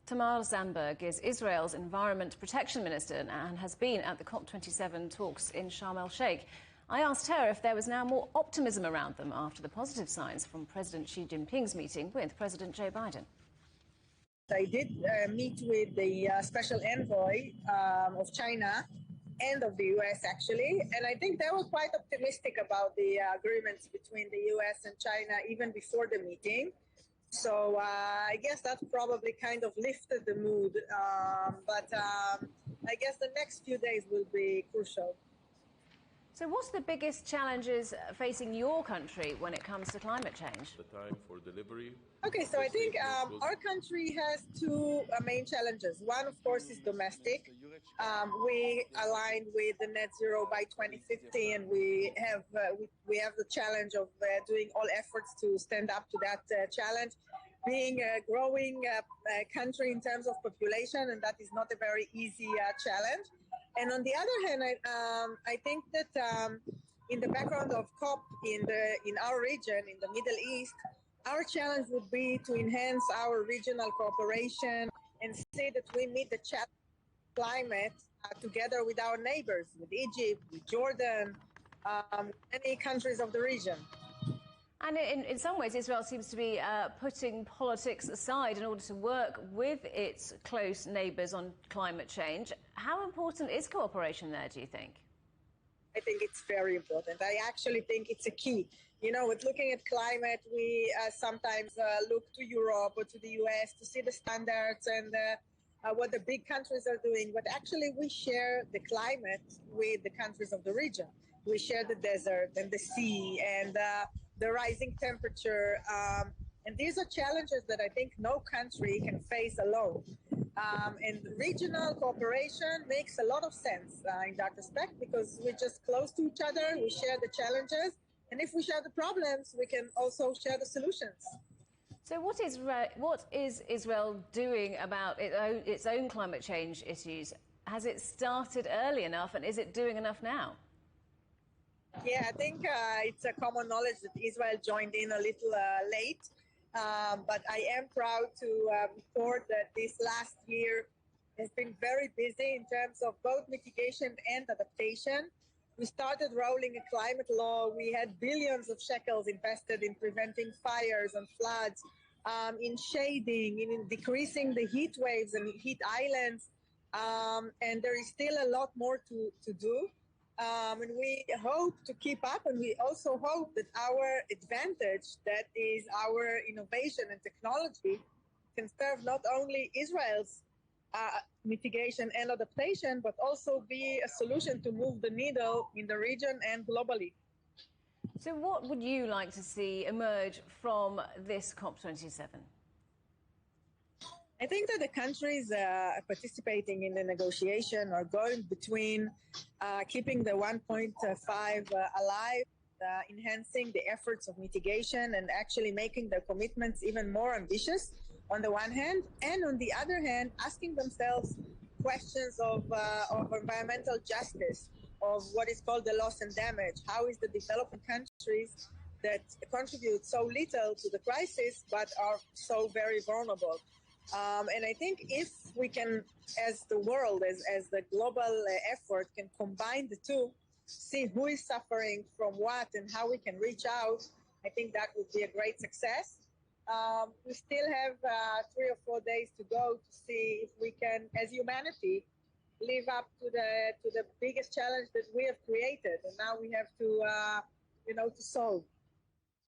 Tamar Zandberg is Israel's Environment Protection Minister and has been at the COP27 talks in Sharm el-Sheikh. I asked her if there was now more optimism around them after the positive signs from President Xi Jinping's meeting with President Joe Biden. I did meet with the special envoy of China and of the U.S. actually, and I think they were quite optimistic about the agreements between the U.S. and China even before the meeting. So I guess that probably kind of lifted the mood, but I guess the next few days will be crucial. So what's the biggest challenges facing your country when it comes to climate change? The time for delivery. Okay, so I think our country has two main challenges. One, of course, is domestic. We aligned with the net zero by 2050, and we have the challenge of doing all efforts to stand up to that challenge. Being a growing country in terms of population, and that is not a very easy challenge. And on the other hand, I think that in the background of COP in our region, in the Middle East, our challenge would be to enhance our regional cooperation and see that we meet the challenge of climate together with our neighbors, with Egypt, with Jordan, many countries of the region. And in some ways, Israel seems to be putting politics aside in order to work with its close neighbours on climate change. How important is cooperation there, do you think? I think it's very important. I actually think it's a key. You know, with looking at climate, we sometimes look to Europe or to the US to see the standards and what the big countries are doing. But actually, we share the climate with the countries of the region. We share the desert and the sea and the rising temperature. And these are challenges that I think no country can face alone. And regional cooperation makes a lot of sense in that respect because we're just close to each other, we share the challenges, and if we share the problems, we can also share the solutions. So what is Israel doing about its own climate change issues? Has it started early enough, and is it doing enough now? Yeah, I think it's a common knowledge that Israel joined in a little late. But I am proud to report that this last year has been very busy in terms of both mitigation and adaptation. We started rolling a climate law. We had billions of shekels invested in preventing fires and floods, in shading, in decreasing the heat waves and heat islands. And there is still a lot more to do. And we hope to keep up, and we also hope that our advantage, that is our innovation and technology, can serve not only Israel's mitigation and adaptation, but also be a solution to move the needle in the region and globally. So what would you like to see emerge from this COP27? I think that the countries participating in the negotiation are going between keeping the 1.5 alive, enhancing the efforts of mitigation, and actually making their commitments even more ambitious on the one hand, and on the other hand, asking themselves questions of environmental justice, of what is called the loss and damage. How is the developing countries that contribute so little to the crisis but are so very vulnerable? And I think if we can, as the world, as the global effort, can combine the two, see who is suffering from what and how we can reach out, I think that would be a great success. We still have 3 or 4 days to go to see if we can, as humanity, live up to the biggest challenge that we have created, and now we have to, to solve.